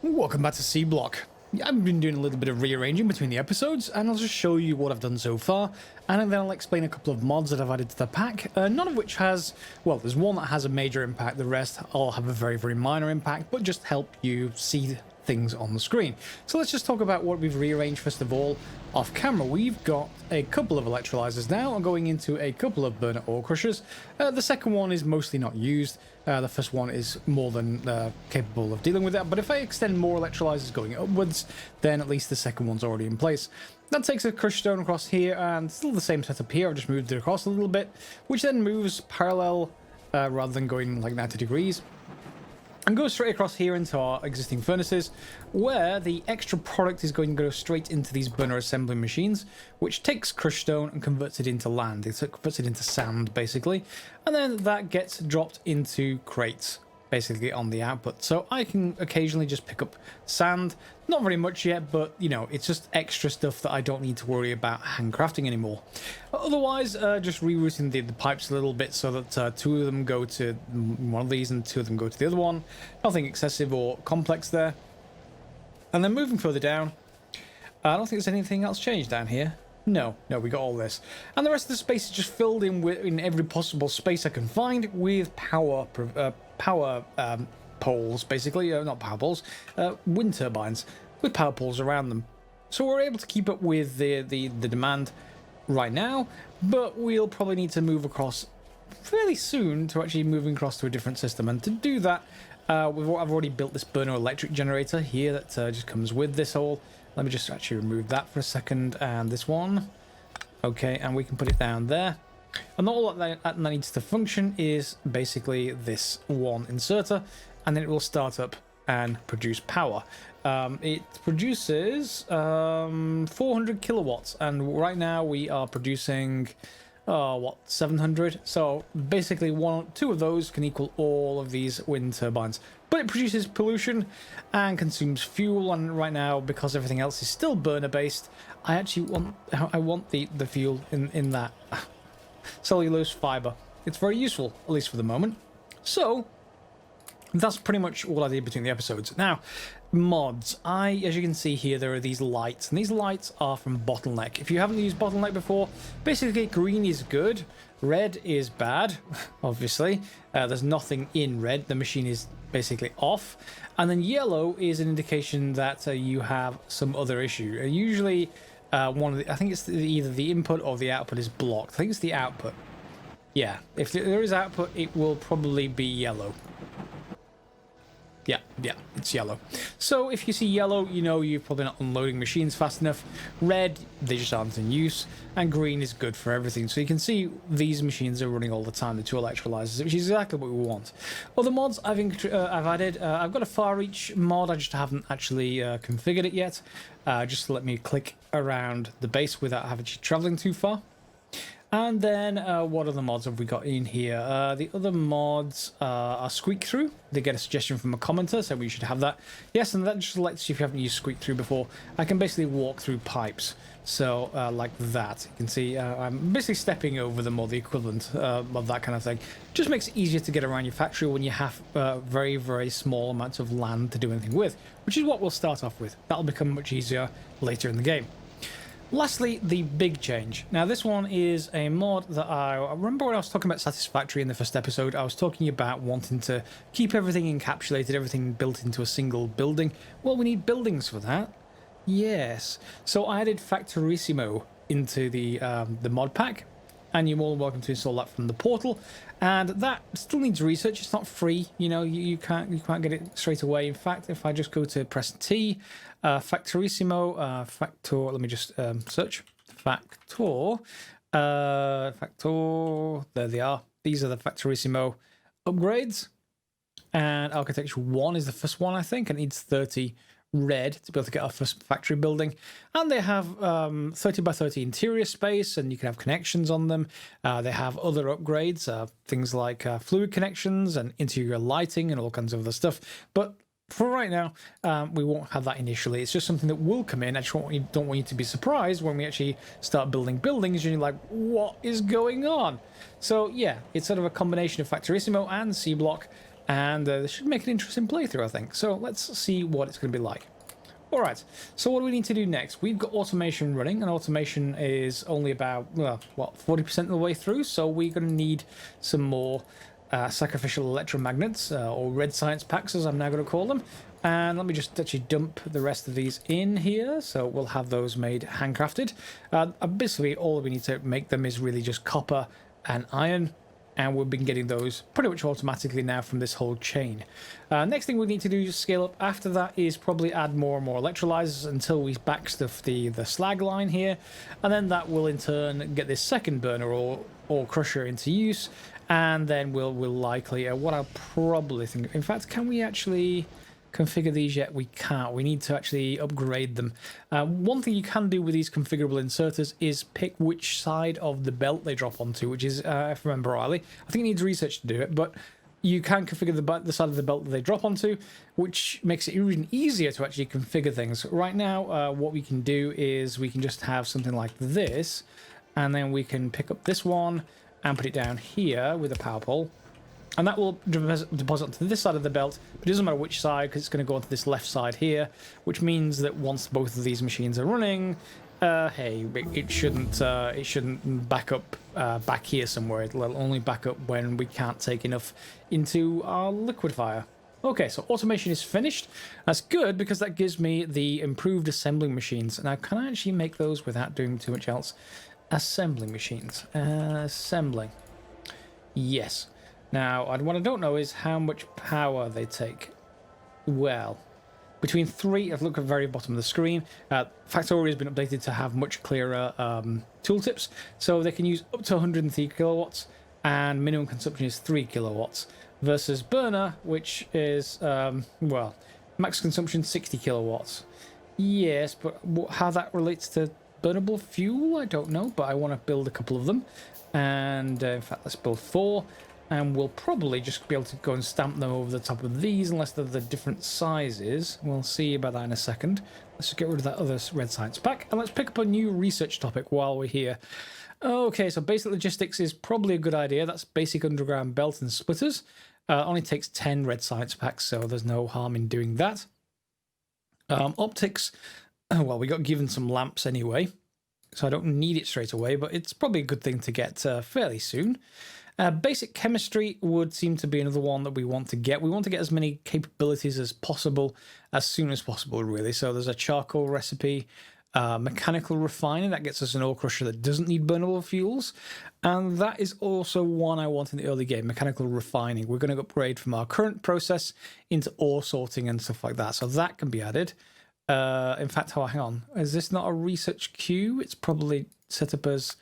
Welcome back to SeaBlock. I've been doing a little bit of rearranging between the episodes, and I'll just show you what I've done so far, and then I'll explain a couple of mods that I've added to the pack, none of which has, well, there's one that has a major impact, the rest all have a very, very minor impact, but just help you see things on the screen. So let's just talk about what we've rearranged first of all. Off camera, we've got a couple of electrolyzers now. I'm going into a couple of burner ore crushers. The second one is mostly not used. The first one is more than capable of dealing with that. But if I extend more electrolyzers going upwards, then at least the second one's already in place. That takes a crushed stone across here, and still the same setup here. I've just moved it across a little bit, which then moves parallel rather than going like 90 degrees. And go straight across here into our existing furnaces, where the extra product is going to go straight into these burner assembly machines, which takes crushed stone and converts it into land. It converts it into sand, basically. And then that gets dropped into crates, basically on the output. So I can occasionally just pick up sand. Not very much yet, but, you know, it's just extra stuff that I don't need to worry about handcrafting anymore. Otherwise, just rerouting the pipes a little bit so that two of them go to one of these and two of them go to the other one. Nothing excessive or complex there. And then moving further down, I don't think there's anything else changed down here. No, we got all this. And the rest of the space is just filled in every possible space I can find with power poles, basically, not power poles, wind turbines with power poles around them. So we're able to keep up with the demand right now, but we'll probably need to move across fairly soon to actually moving across to a different system. And to do that, I've already built this burner electric generator here that just comes with this all. Let me just actually remove that for a second, and this one. Okay, and we can put it down there. And all that needs to function is basically this one inserter, and then it will start up and produce power. It produces 400 kilowatts, and right now we are producing 700. So basically two of those can equal all of these wind turbines. But it produces pollution and consumes fuel, and right now, because everything else is still burner based, I actually want the fuel in that cellulose fiber. It's very useful, at least for the moment. So that's pretty much all I did between the episodes. Now, mods. As you can see here, there are these lights, and these lights are from Bottleneck. If you haven't used Bottleneck before, basically green is good, red is bad, obviously. There's nothing in red, the machine is basically off, and then yellow is an indication that you have some other issue. Usually, I think it's either the input or the output is blocked. I think it's the output. Yeah, if there is output, it will probably be yellow. Yeah, it's yellow. So if you see yellow, you know you're probably not unloading machines fast enough. Red, they just aren't in use. And green is good for everything. So you can see these machines are running all the time, the two electrolyzers, which is exactly what we want. Other mods I've added, I've got a far reach mod, I just haven't actually configured it yet. Just to let me click around the base without having to traveling too far. And then, what other mods have we got in here? The other mods are Squeak Through. They get a suggestion from a commenter, so we should have that. Yes, and that just lets you, if you haven't used Squeak Through before, I can basically walk through pipes. So, like that. You can see I'm basically stepping over them, or the equivalent of that kind of thing. Just makes it easier to get around your factory when you have very, very small amounts of land to do anything with, which is what we'll start off with. That'll become much easier later in the game. Lastly, the big change. Now, this one is a mod that I remember when I was talking about Satisfactory in the first episode, I was talking about wanting to keep everything encapsulated, everything built into a single building. Well, we need buildings for that. Yes. So I added Factorissimo into the mod pack, and you're more than welcome to install that from the portal. And that still needs research. It's not free. You know, you can't get it straight away. In fact, if I just go to press T, Factorissimo, Factor. Let me just search Factor. Factor. There they are. These are the Factorissimo upgrades. And Architecture 1 is the first one, I think. It needs 30 red to be able to get our first factory building, and they have 30 by 30 interior space, and you can have connections on them. They have other upgrades, things like fluid connections and interior lighting and all kinds of other stuff, but for right now we won't have that initially. It's just something that will come in. I just don't want you to be surprised when we actually start building buildings and you're like, what is going on? So yeah, it's sort of a combination of Factorissimo and SeaBlock. And this should make an interesting playthrough, I think. So let's see what it's going to be like. Alright, so what do we need to do next? We've got automation running, and automation is only about, well, what, 40% of the way through, so we're going to need some more sacrificial electromagnets, or red science packs, as I'm now going to call them. And let me just actually dump the rest of these in here, so we'll have those made handcrafted. Basically, all we need to make them is really just copper and iron, and we've been getting those pretty much automatically now from this whole chain. Next thing we need to do is scale up after that is probably add more and more electrolyzers until we backstuff the slag line here, and then that will in turn get this second burner or crusher into use, and then we'll likely, what I'll probably think, in fact, can we actually configure these yet? We can't. We need to actually upgrade them. One thing you can do with these configurable inserters is pick which side of the belt they drop onto, which is, if I remember rightly, I think it needs research to do it, but you can configure the side of the belt that they drop onto, which makes it even easier to actually configure things. Right now, what we can do is we can just have something like this, and then we can pick up this one and put it down here with a power pole. And that will deposit onto this side of the belt, but it doesn't matter which side because it's going to go onto this left side here, which means that once both of these machines are running, hey, it shouldn't back up back here somewhere. It'll only back up when we can't take enough into our liquefier. Okay, so automation is finished. That's good because that gives me the improved assembling machines. Now, can I actually make those without doing too much else? Assembling machines. Assembling. Yes. Now, what I don't know is how much power they take. Well, between 3, I've looked at the very bottom of the screen. Factorio has been updated to have much clearer tooltips, so they can use up to 103 kilowatts, and minimum consumption is 3 kilowatts, versus burner, which is, well, max consumption 60 kilowatts. Yes, but how that relates to burnable fuel, I don't know, but I want to build a couple of them. And in fact, let's build 4. And we'll probably just be able to go and stamp them over the top of these, unless they're the different sizes. We'll see about that in a second. Let's just get rid of that other red science pack, and let's pick up a new research topic while we're here. Okay, so basic logistics is probably a good idea. That's basic underground belt and splitters. Only takes 10 red science packs, so there's no harm in doing that. Optics, well, we got given some lamps anyway, so I don't need it straight away, but it's probably a good thing to get fairly soon. Basic chemistry would seem to be another one that we want to get. We want to get as many capabilities as possible, as soon as possible, really. So there's a charcoal recipe, mechanical refining, that gets us an ore crusher that doesn't need burnable fuels. And that is also one I want in the early game, mechanical refining. We're going to upgrade from our current process into ore sorting and stuff like that. So that can be added. In fact, oh, hang on. Is this not a research queue? It's probably set up as...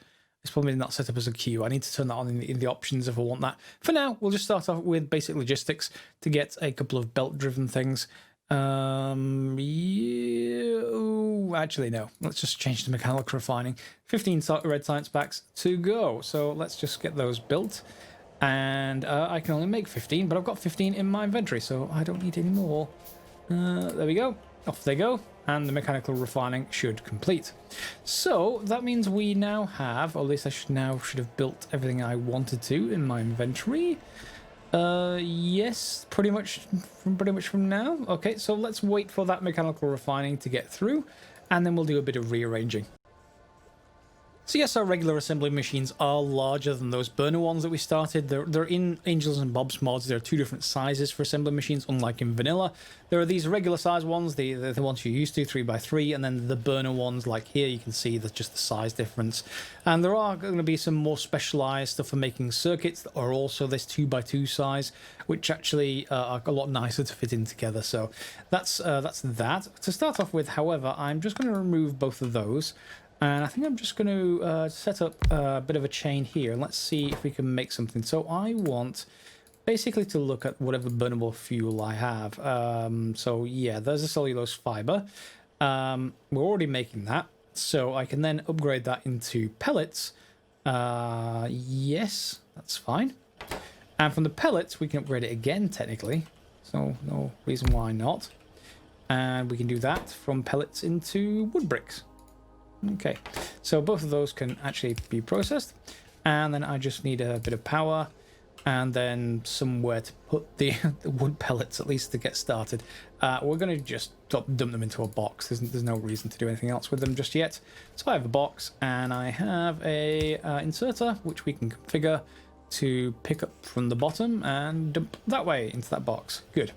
It's probably not set up as a queue. I need to turn that on in the options if I want that. For now, we'll just start off with basic logistics to get a couple of belt-driven things. Yeah, ooh, actually, no. Let's just change to mechanical refining. 15 red science packs to go. So let's just get those built. And I can only make 15, but I've got 15 in my inventory, so I don't need any more. There we go. Off they go. And the mechanical refining should complete. So that means we now have, or at least I should have built everything I wanted to in my inventory. Yes, pretty much from now. Okay, so let's wait for that mechanical refining to get through, and then we'll do a bit of rearranging. So yes, our regular assembly machines are larger than those burner ones that we started. They're in Angels and Bob's mods. There are 2 different sizes for assembly machines, unlike in vanilla. There are these regular size ones, the ones you're used to, 3x3, and then the burner ones, like here, you can see that's just the size difference. And there are going to be some more specialized stuff for making circuits that are also this 2x2 size, which actually are a lot nicer to fit in together. So that's that. To start off with, however, I'm just going to remove both of those. And I think I'm just going to set up a bit of a chain here. Let's see if we can make something. So I want basically to look at whatever burnable fuel I have. So yeah, there's a cellulose fiber. We're already making that. So I can then upgrade that into pellets. Yes, that's fine. And from the pellets, we can upgrade it again, technically. So no reason why not. And we can do that from pellets into wood bricks. Okay, so both of those can actually be processed, and then I just need a bit of power. and then somewhere to put the, the wood pellets, at least to get started. We're going to just dump them into a box. There's no reason to do anything else with them just yet. So I have a box, and I have a inserter, which we can configure to pick up from the bottom and dump that way into that box. Good.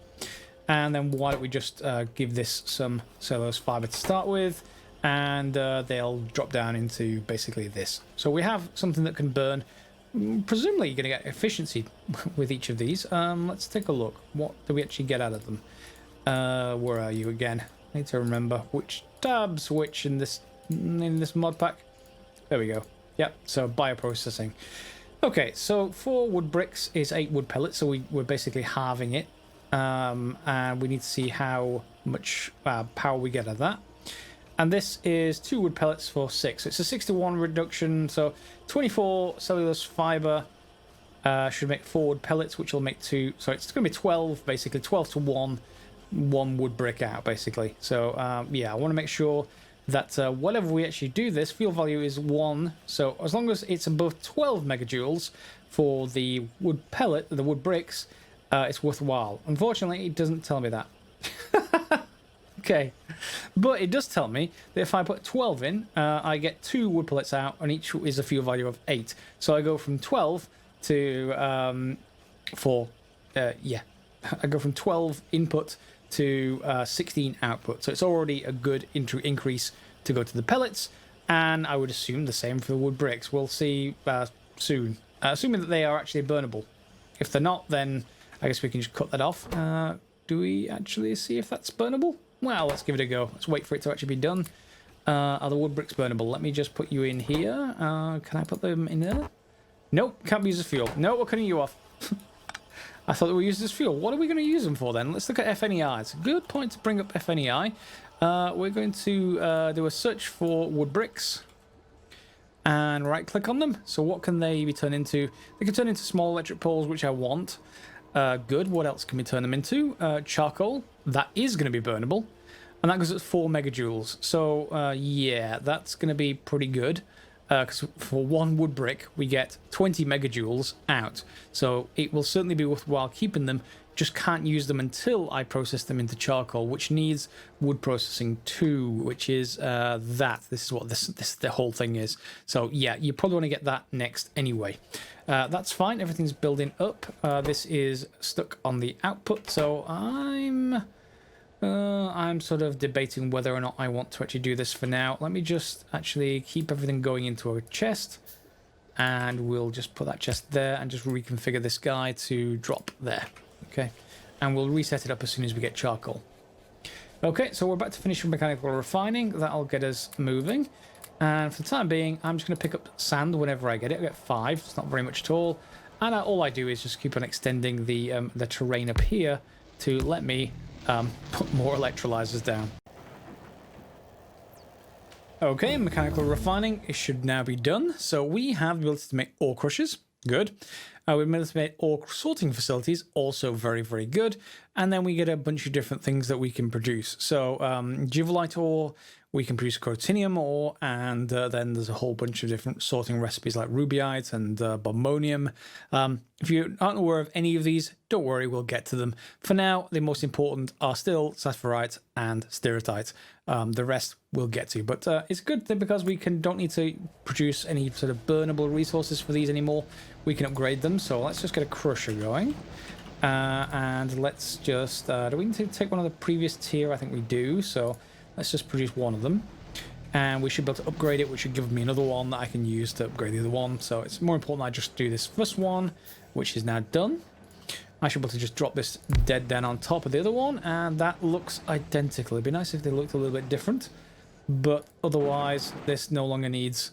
And then why don't we just give this some cellulose fiber to start with, and they'll drop down into basically this. So we have something that can burn. Presumably you're going to get efficiency with each of these. Let's take a look. What do we actually get out of them? Where are you again? I need to remember which tabs which in this mod pack. There we go. Yep, so bioprocessing. Okay, so 4 wood bricks is 8 wood pellets, so we're basically halving it. And we need to see how much power we get out of that. And this is 2 wood pellets for 6. It's a 6-to-1 reduction, so 24 cellulose fiber should make 4 wood pellets, which will make 2. So it's going to be 12, basically 12 to 1 wood brick out, basically. So yeah, I want to make sure that whatever we actually do this, fuel value is 1. So as long as it's above 12 megajoules for the wood pellet, the wood bricks, it's worthwhile. Unfortunately, it doesn't tell me that. Okay, but it does tell me that if I put 12 in, I get 2 wood pellets out, and each is a fuel value of 8. So I go from 12 to yeah, I go from 12 input to 16 output. So it's already a good increase to go to the pellets, and I would assume the same for the wood bricks. We'll see soon, assuming that they are actually burnable. If they're not, then I guess we can just cut that off. Do we actually see if that's burnable? Well, let's give it a go. Let's wait for it to actually be done. Are the wood bricks burnable? Let me just put you in here. Can I put them in there? Nope, can't be used as fuel. No, we're cutting you off. I thought they were used as fuel. What are we going to use them for then? Let's look at FNEI. It's a good point to bring up FNEI. We're going to do a search for wood bricks and right-click on them. So what can they be turned into? They can turn into small electric poles, which I want. Good. What else can we turn them into? Charcoal. That is going to be burnable. And that goes at 4 megajoules. So, yeah, that's going to be pretty good. Because for 1 wood brick, we get 20 megajoules out. So it will certainly be worthwhile keeping them. Just can't use them until I process them into charcoal, which needs wood processing 2, which is that. This is what this the whole thing is. So, yeah, you probably want to get that next anyway. That's fine. Everything's building up. This is stuck on the output, so I'm sort of debating whether or not I want to actually do this for now. Let me just actually keep everything going into a chest, and we'll just put that chest there and just reconfigure this guy to drop there. Okay, and we'll reset it up as soon as we get charcoal. Okay, so we're about to finish with mechanical refining. That'll get us moving. And for the time being, I'm just going to pick up sand whenever I get it. I get 5. It's not very much at all. And all I do is just keep on extending the terrain up here to let me put more electrolyzers down. Okay, mechanical refining should now be done. So we have the ability to make ore crushers. Good. We've been able to make ore sorting facilities. Also very, very good. And then we get a bunch of different things that we can produce. So givelite ore, we can produce crotinium ore, and then there's a whole bunch of different sorting recipes like rubiite and bombonium. If you aren't aware of any of these, don't worry, we'll get to them. For now, the most important are still saphirite and stereotite. The rest we'll get to, but it's good because we don't need to produce any sort of burnable resources for these anymore. We can upgrade them, so let's just get a crusher going. And let's just, do we need to take one of the previous tier? I think we do, so let's just produce one of them. And we should be able to upgrade it, which should give me another one that I can use to upgrade the other one. So it's more important I just do this first one, which is now done. I should be able to just drop this dead down on top of the other one, and that looks identical. It'd be nice if they looked a little bit different, but otherwise this no longer needs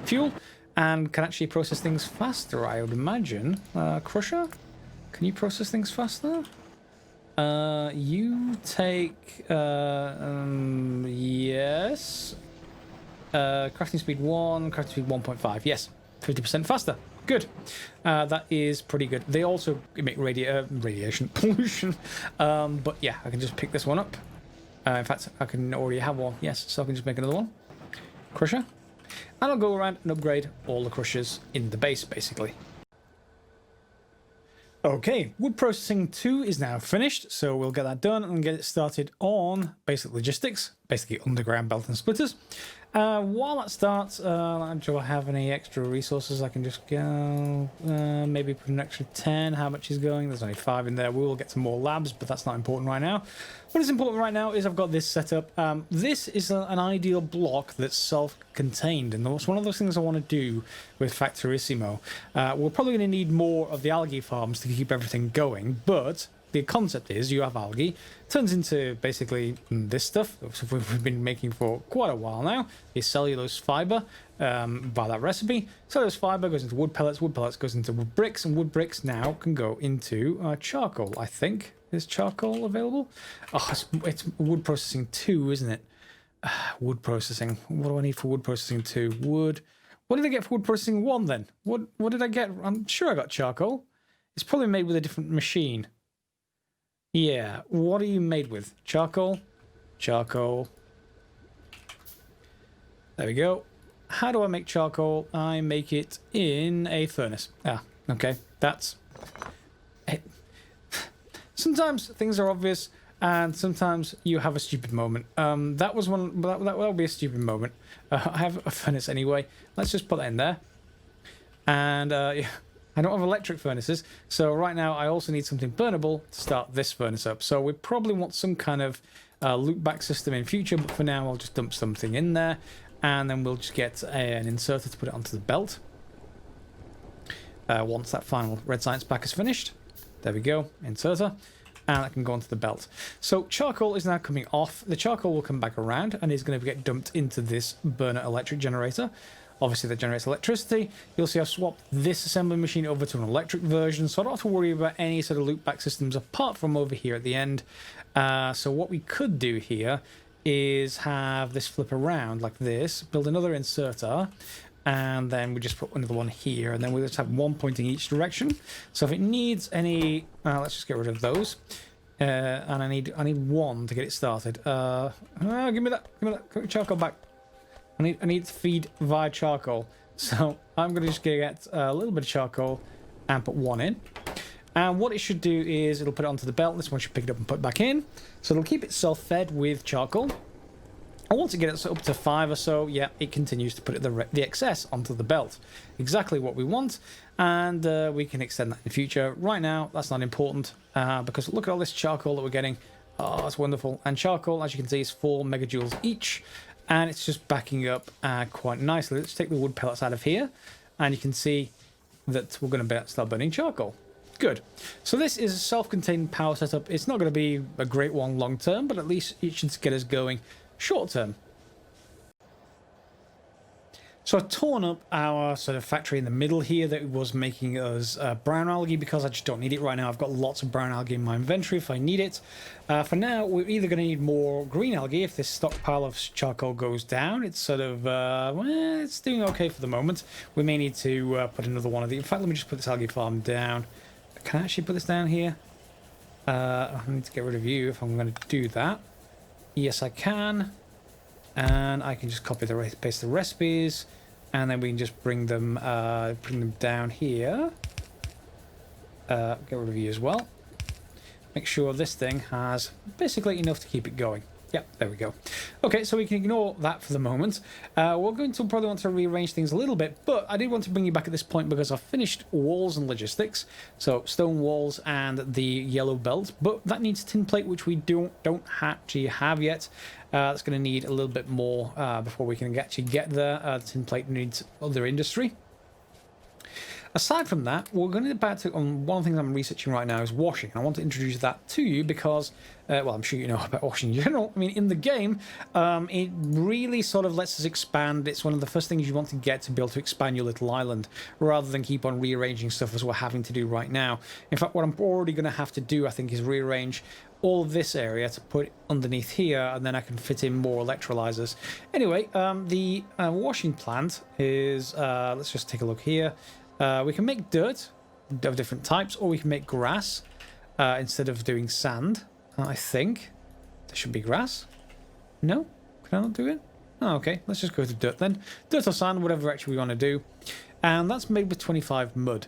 fuel and can actually process things faster, I would imagine. Crusher, can you process things faster? You take yes, crafting speed 1, crafting speed 1.5. Yes, 50% faster. Good. That is pretty good. They also emit radiation pollution. But yeah, I can just pick this one up. In fact, I can already have one. Yes, so I can just make another one. Crusher. And I'll go around and upgrade all the crushers in the base, basically. Okay, wood processing 2 is now finished, so we'll get that done and get it started on basic logistics, basically underground belt and splitters. While that starts, do I have any extra resources I can just go? Maybe put an extra 10. How much is going? There's only 5 in there. We will get some more labs, but that's not important right now. What is important right now is I've got this set up. This is an ideal block that's self-contained, and it's one of those things I want to do with Factorissimo. We're probably going to need more of the algae farms to keep everything going, but the concept is you have algae, turns into basically this stuff we've been making for quite a while now, is cellulose fiber by that recipe. Cellulose fiber goes into wood pellets goes into wood bricks, and wood bricks now can go into charcoal, I think. Is charcoal available? Oh, it's wood processing 2, isn't it? Wood processing. What do I need for wood processing 2? Wood. What did I get for wood processing 1 then? What did I get? I'm sure I got charcoal. It's probably made with a different machine. Yeah, what are you made with? Charcoal? Charcoal. There we go. How do I make charcoal? I make it in a furnace. Ah, okay. That's it. Sometimes things are obvious, and sometimes you have a stupid moment. That was one. That'll be a stupid moment. I have a furnace anyway. Let's just put that in there. And yeah, I don't have electric furnaces, so right now I also need something burnable to start this furnace up. So we probably want some kind of loop back system in future, but for now I'll just dump something in there, and then we'll just get an inserter to put it onto the belt. Once that final red science pack is finished. There we go, inserter, and that can go onto the belt. So charcoal is now coming off. The charcoal will come back around and is going to get dumped into this burner electric generator. Obviously that generates electricity. You'll see I've swapped this assembly machine over to an electric version, so I don't have to worry about any sort of loopback systems apart from over here at the end. So what we could do here is have this flip around like this, build another inserter, and then we just put another one here, and then we just have one pointing each direction. So if it needs any, let's just get rid of those. And I need one to get it started. Give me that charcoal back. I need to feed via charcoal. So I'm going to just get a little bit of charcoal and put one in. And what it should do is it'll put it onto the belt. This one should pick it up and put it back in. So it'll keep itself fed with charcoal. And once it gets up to 5 or so, yeah, it continues to put the excess onto the belt. Exactly what we want. And we can extend that in the future. Right now, that's not important because look at all this charcoal that we're getting. Oh, that's wonderful. And charcoal, as you can see, is 4 megajoules each. And it's just backing up quite nicely. Let's take the wood pellets out of here. And you can see that we're going to start burning charcoal. Good. So this is a self-contained power setup. It's not going to be a great one long term, but at least it should get us going short term. So I've torn up our sort of factory in the middle here that was making us brown algae because I just don't need it right now. I've got lots of brown algae in my inventory if I need it. For now, we're either going to need more green algae if this stockpile of charcoal goes down. It's sort of, well, it's doing okay for the moment. We may need to put another one of these. In fact, let me just put this algae farm down. Can I actually put this down here? I need to get rid of you if I'm going to do that. Yes, I can. And I can just copy paste the recipes. And then we can just bring them down here. Get rid of you as well. Make sure this thing has basically enough to keep it going. Yep, there we go. Okay, so we can ignore that for the moment. We're going to probably want to rearrange things a little bit, but I did want to bring you back at this point because I've finished walls and logistics. So stone walls and the yellow belt, but that needs tin plate, which we don't actually have yet. That's going to need a little bit more before we can actually get there. The tin plate needs other industry. Aside from that, we're going to about to, one of the things I'm researching right now is washing. I want to introduce that to you because, well, I'm sure you know about washing in general. I mean, in the game, it really sort of lets us expand. It's one of the first things you want to get to be able to expand your little island, rather than keep on rearranging stuff as we're having to do right now. In fact, what I'm already going to have to do, I think, is rearrange all of this area to put underneath here, and then I can fit in more electrolyzers. Anyway, the washing plant is, let's just take a look here. We can make dirt of different types, or we can make grass instead of doing sand. I think there should be grass. No? Can I not do it? Oh, okay. Let's just go to dirt then. Dirt or sand, whatever actually we want to do. And that's made with 25 mud.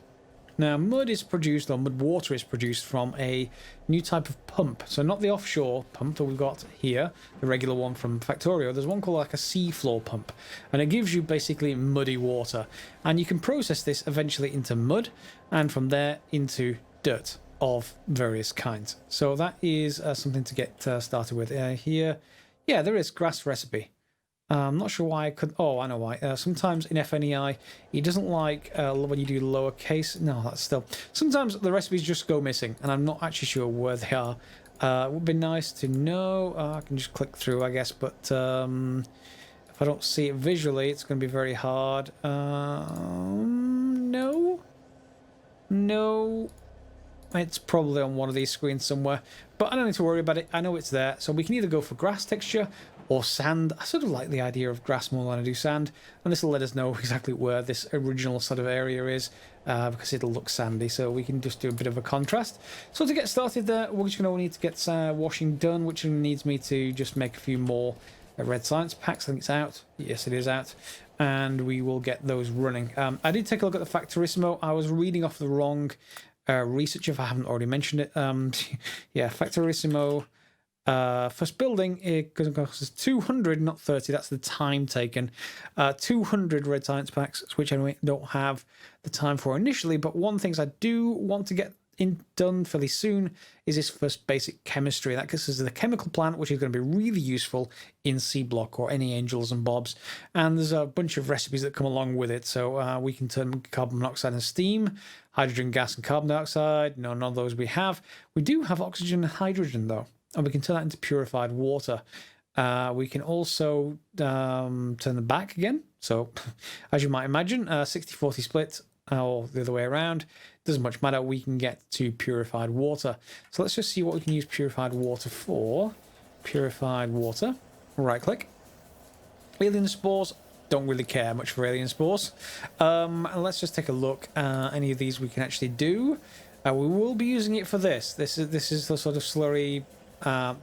Now, mud is produced, or mud water is produced from a new type of pump. So not the offshore pump that we've got here, the regular one from Factorio. There's one called like a seafloor pump, and it gives you basically muddy water. And you can process this eventually into mud, and from there into dirt of various kinds. So that is something to get started with. Here, yeah, there is grass recipe. I'm not sure why I could. Oh, I know why. Sometimes in FNEI, it doesn't like when you do lowercase. No, that's still. Sometimes the recipes just go missing, and I'm not actually sure where they are. It would be nice to know. I can just click through, I guess, but if I don't see it visually, it's going to be very hard. No. It's probably on one of these screens somewhere, but I don't need to worry about it. I know it's there, so we can either go for grass texture or sand. I sort of like the idea of grass more than I do sand, and this will let us know exactly where this original sort of area is, because it'll look sandy, so we can just do a bit of a contrast. So to get started there, we're just going to need to get washing done, which needs me to just make a few more red science packs. I think it's out. Yes, it is out. And we will get those running. I did take a look at the Factorissimo. I was reading off the wrong research, if I haven't already mentioned it. Yeah, Factorissimo. First building, it costs us 200, not 30. That's the time taken. 200 red science packs, which I don't have the time for initially. But one thing I do want to get done fairly soon is this first basic chemistry. That gives us the chemical plant, which is going to be really useful in SeaBlock or any angels and bobs. And there's a bunch of recipes that come along with it. So we can turn carbon monoxide and steam, hydrogen gas and carbon dioxide. No, none of those we have. We do have oxygen and hydrogen though, and we can turn that into purified water. We can also turn them back again. So as you might imagine, 60-40 split, or the other way around, doesn't much matter. We can get to purified water. So let's just see what we can use purified water for. Purified water. Right click. Alien spores. Don't really care much for alien spores. And let's just take a look. Any of these we can actually do. We will be using it for this. This is the sort of slurry.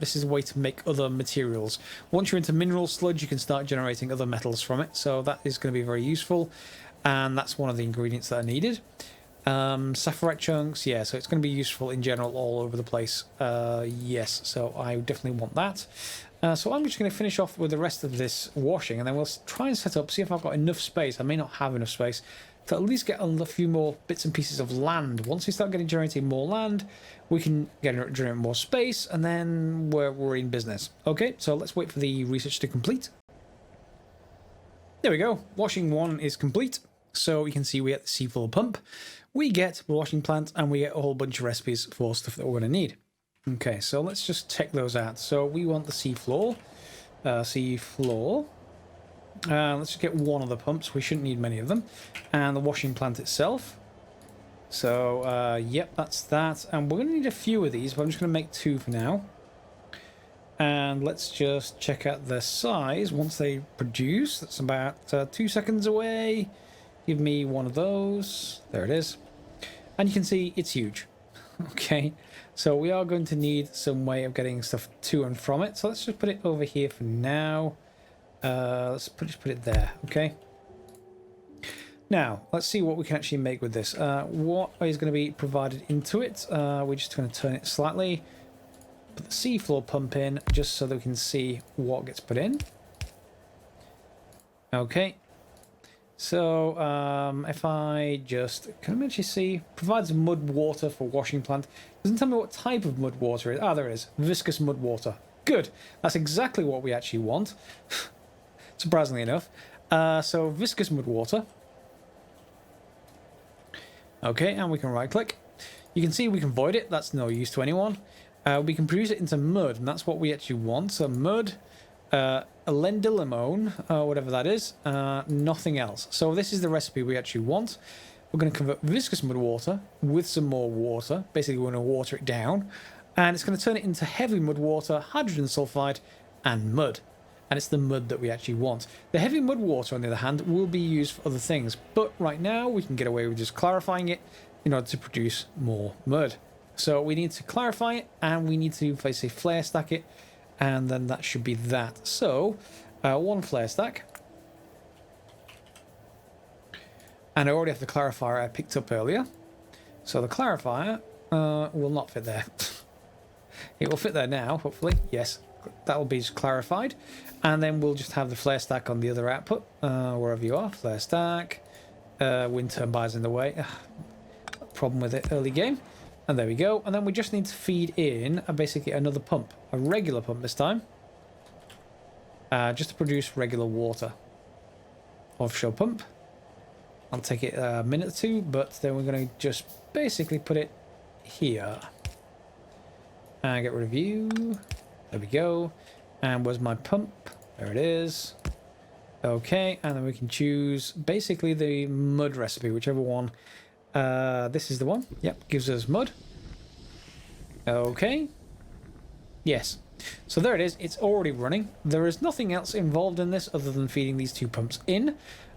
This is a way to make other materials. Once you're into mineral sludge, you can start generating other metals from it. So that is going to be very useful. And that's one of the ingredients that are needed. Sapphire chunks, yeah, so it's going to be useful in general all over the place. Yes, so I definitely want that. So I'm just going to finish off with the rest of this washing, and then we'll try and set up, see if I've got enough space. I may not have enough space to at least get a few more bits and pieces of land. Once we start generating more land, we can generate more space, and then we're in business. Okay, so let's wait for the research to complete. There we go. Washing 1 is complete. So you can see we get the seafloor pump, we get the washing plant, and we get a whole bunch of recipes for stuff that we're going to need. Okay, so let's just check those out. So we want the seafloor. Let's just get one of the pumps. We shouldn't need many of them. And the washing plant itself. So, yep, that's that. And we're going to need a few of these, but I'm just going to make 2 for now. And let's just check out their size once they produce. That's about 2 seconds away. Give me one of those. There it is. And you can see it's huge. Okay, so we are going to need some way of getting stuff to and from it. So let's just put it over here for now. Let's just put it there. Okay. Now, let's see what we can actually make with this. What is going to be provided into it? We're just going to turn it slightly. Put the seafloor pump in just so that we can see what gets put in. Okay. So, if I just... Can I actually see? Provides mud water for washing plant. Doesn't tell me what type of mud water it is. Ah, there it is. Viscous mud water. Good. That's exactly what we actually want. Surprisingly enough. So, viscous mud water. Okay, and we can right-click. You can see we can void it. That's no use to anyone. We can produce it into mud, and that's what we actually want. So, mud... lendilimone, whatever that is, nothing else. So this is the recipe we actually want. We're going to convert viscous mud water with some more water. Basically, we're going to water it down, and it's going to turn it into heavy mud water, hydrogen sulfide, and mud. And it's the mud that we actually want. The heavy mud water, on the other hand, will be used for other things, but right now we can get away with just clarifying it in order to produce more mud. So we need to clarify it, and we need to basically flare stack it. And then that should be that. So, 1 flare stack. And I already have the clarifier I picked up earlier. So the clarifier will not fit there. It will fit there now, hopefully. Yes, that will be clarified. And then we'll just have the flare stack on the other output, wherever you are. Flare stack. Wind turbines in the way. Problem with it early game. And there we go. And then we just need to feed in basically another pump. A regular pump this time. Just to produce regular water. Offshore pump. I'll take it a minute or two, but then we're going to just basically put it here. And get rid of you. There we go. And where's my pump? There it is. Okay, and then we can choose basically the mud recipe, whichever one. This is the one. Yep, gives us mud. Okay. Yes. So there it is. It's already running. There is nothing else involved in this other than feeding these two pumps in.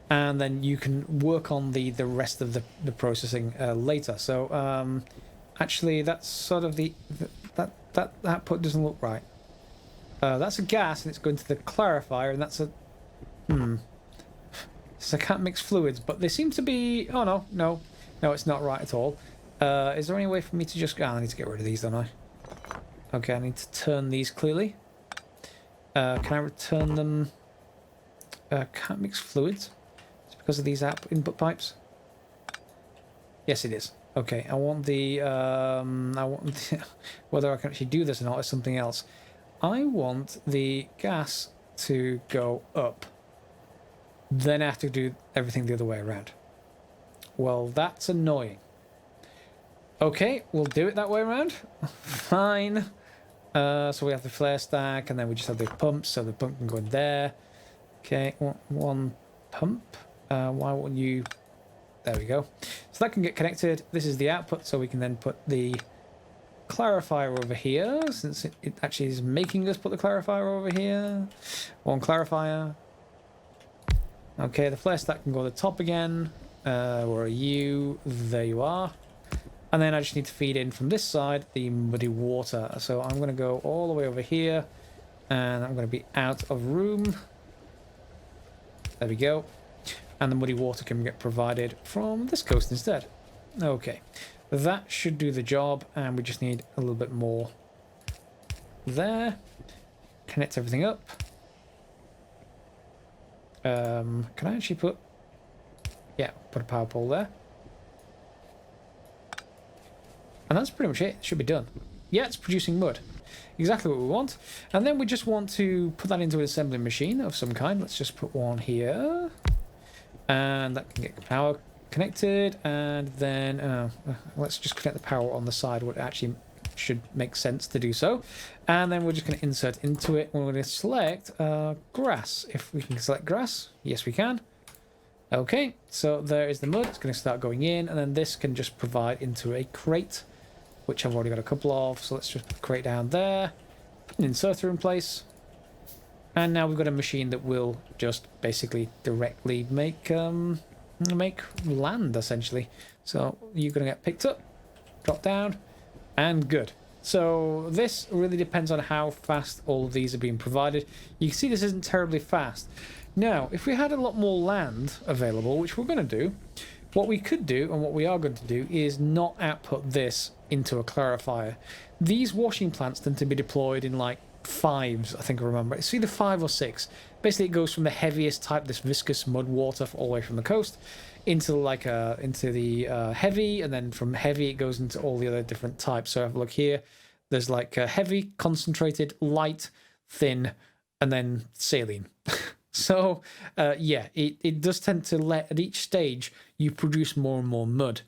And then you can work on the rest of the processing later. So actually, that's sort of that output doesn't look right. That's a gas, and it's going to the clarifier, and that's a So I can't mix fluids, but they seem to be. Oh no, it's not right at all. Is there any way for me to just? I need to get rid of these, don't I? Okay, I need to turn these clearly. Can I return them? Can't mix fluids. Because of these input pipes? Yes, it is. Okay, I want the whether I can actually do this or not is something else. I want the gas to go up. Then I have to do everything the other way around. Well, that's annoying. Okay, we'll do it that way around. Fine. So we have the flare stack, and then we just have the pumps, so the pump can go in there. Okay, one pump. Why wouldn't you? There we go. So that can get connected. This is the output, so we can then put the clarifier over here, since it actually is making us put the clarifier over here. One clarifier. Okay, the flare stack can go to the top again. Where are you? There you are. And then I just need to feed in from this side the muddy water. So I'm going to go all the way over here, and I'm going to be out of room. There we go. And the muddy water can get provided from this coast instead. Okay, that should do the job, and we just need a little bit more there. Connect everything up. Can I actually put... Yeah, put a power pole there. And that's pretty much it. It should be done. Yeah, it's producing mud. Exactly what we want. And then we just want to put that into an assembly machine of some kind. Let's just put one here. And that can get power connected. And then let's just connect the power on the side where it actually should make sense to do so. And then we're just going to insert into it. We're going to select grass. If we can select grass. Yes, we can. Okay, so there is the mud. It's going to start going in. And then this can just provide into a crate, which I've already got a couple of. So let's just put the crate down there. Put an inserter in place. And now we've got a machine that will just basically directly make land, essentially. So you're going to get picked up, drop down, and good. So this really depends on how fast all of these are being provided. You can see this isn't terribly fast. Now, if we had a lot more land available, which we're going to do, what we could do, and what we are going to do, is not output this into a clarifier. These washing plants tend to be deployed in like 5s, I think I remember. It's either 5 or 6. Basically, it goes from the heaviest type, this viscous mud water all the way from the coast, into like into the heavy, and then from heavy it goes into all the other different types. So have a look here. There's like heavy, concentrated, light, thin, and then saline. So yeah, it does tend to let, at each stage, you produce more and more mud.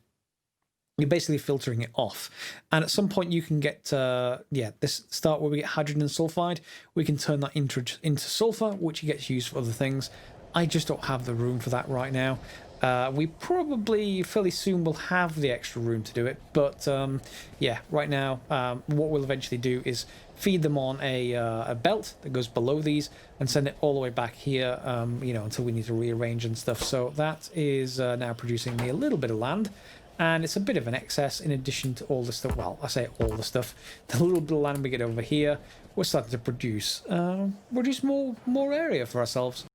You're basically filtering it off. And at some point you can get, this start where we get hydrogen sulfide. We can turn that into sulfur, which gets used for other things. I just don't have the room for that right now. We probably fairly soon will have the extra room to do it. But yeah, right now, what we'll eventually do is feed them on a belt that goes below these and send it all the way back here, until we need to rearrange and stuff. So that is now producing me a little bit of land. And it's a bit of an excess in addition to all the stuff. Well, I say all the stuff. The little bit of land we get over here, we're starting to produce more area for ourselves.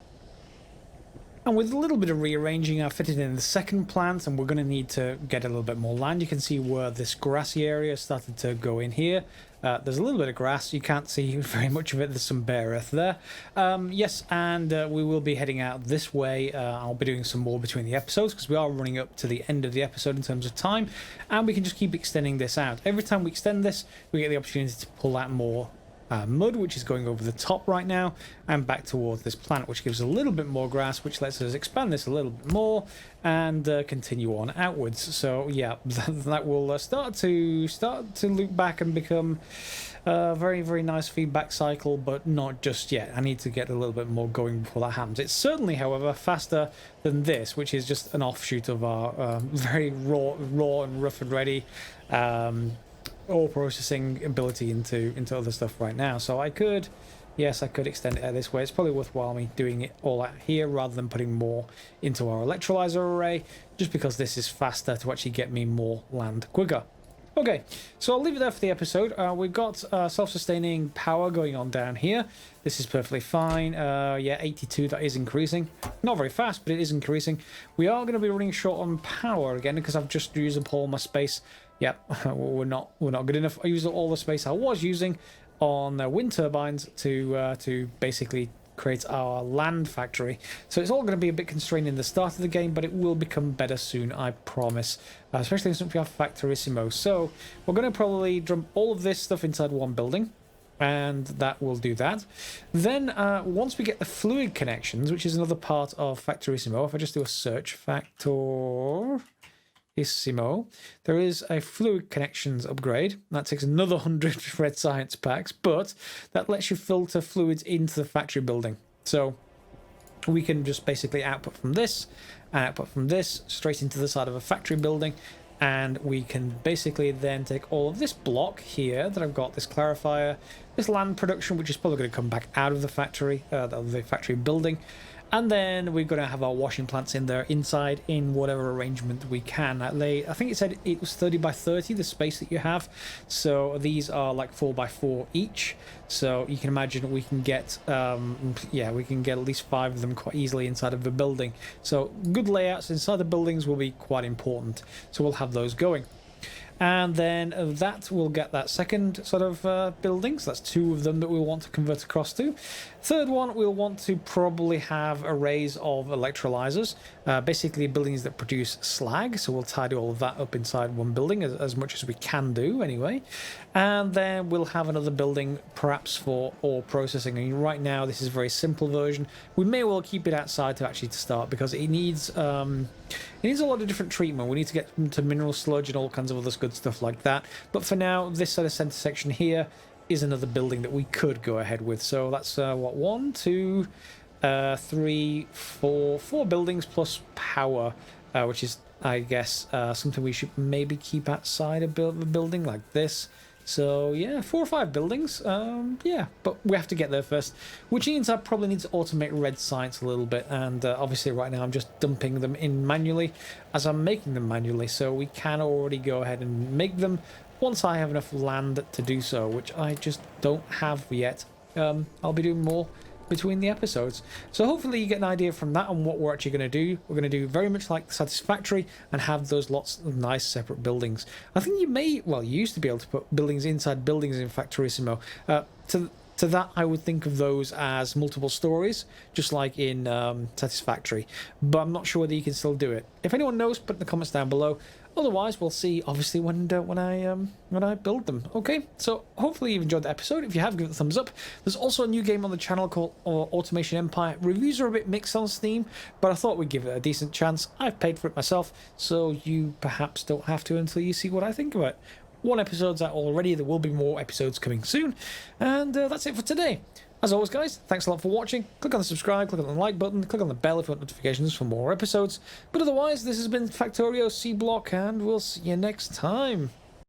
And with a little bit of rearranging, I fitted in the second plant, and we're going to need to get a little bit more land. You can see where this grassy area started to go in here. There's a little bit of grass. You can't see very much of it. There's some bare earth there. Yes, and we will be heading out this way. I'll be doing some more between the episodes because we are running up to the end of the episode in terms of time, and we can just keep extending this out. Every time we extend this, we get the opportunity to pull out more mud, which is going over the top right now, and back towards this planet, which gives a little bit more grass, which lets us expand this a little bit more and continue on outwards. So yeah, that will start to loop back and become a very, very nice feedback cycle, but not just yet. I need to get a little bit more going before that happens. It's certainly, however, faster than this, which is just an offshoot of our very raw and rough and ready ore processing ability into other stuff right now. So I could, yes, I could extend it out this way. It's probably worthwhile me doing it all out here rather than putting more into our electrolyzer array, just because this is faster to actually get me more land quicker. Okay, so I'll leave it there for the episode. We've got self-sustaining power going on down here. This is perfectly fine. Yeah, 82, that is increasing. Not very fast, but it is increasing. We are going to be running short on power again because I've just used up all my space. Yep, we're not good enough. I used all the space I was using on wind turbines to basically create our land factory. So it's all going to be a bit constrained in the start of the game, but it will become better soon, I promise. Especially since we have Factorissimo. So we're going to probably dump all of this stuff inside one building, and that will do that. Then once we get the fluid connections, which is another part of Factorissimo, if I just do a search, Factorissimo, there is a fluid connections upgrade. That takes another 100 red science packs, but that lets you filter fluids into the factory building. So we can just basically output from this and output from this straight into the side of a factory building, and we can basically then take all of this block here that I've got, this clarifier, this land production, which is probably going to come back out of the factory building. And then we're going to have our washing plants in there inside in whatever arrangement we can. I think it said it was 30 by 30, the space that you have. So these are like 4 by 4 each. So you can imagine we can get, we can get at least 5 of them quite easily inside of the building. So good layouts inside the buildings will be quite important. So we'll have those going. And then that will get that second sort of building. So that's 2 of them that we'll want to convert across to. Third one, we'll want to probably have arrays of electrolyzers, basically buildings that produce slag. So we'll tidy all of that up inside one building as much as we can do anyway. And then we'll have another building perhaps for ore processing. I mean, right now this is a very simple version. We may well keep it outside to start because it needs a lot of different treatment. We need to get to mineral sludge and all kinds of other good stuff like that. But for now, this sort of center section here is another building that we could go ahead with. So that's what, 1, 2, 3, 4 buildings plus power, which is, I guess, something we should maybe keep outside a building like this. So yeah, 4 or 5 buildings. Yeah, but we have to get there first, which means I probably need to automate red science a little bit. And obviously right now I'm just dumping them in manually as I'm making them manually. So we can already go ahead and make them once I have enough land to do so, which I just don't have yet. I'll be doing more between the episodes. So hopefully you get an idea from that on what we're actually going to do. We're going to do very much like Satisfactory and have those lots of nice separate buildings. I think you used to be able to put buildings inside buildings in Factorissimo. To that, I would think of those as multiple stories, just like in Satisfactory. But I'm not sure whether you can still do it. If anyone knows, put in the comments down below. Otherwise, we'll see, obviously, when I build them. Okay, so hopefully you've enjoyed the episode. If you have, give it a thumbs up. There's also a new game on the channel called Automation Empire. Reviews are a bit mixed on Steam, but I thought we'd give it a decent chance. I've paid for it myself, so you perhaps don't have to until you see what I think of it. 1 episode's out already. There will be more episodes coming soon. And that's it for today. As always, guys, thanks a lot for watching. Click on the subscribe, click on the like button, click on the bell if you want notifications for more episodes. But otherwise, this has been Factorio SeaBlock, and we'll see you next time.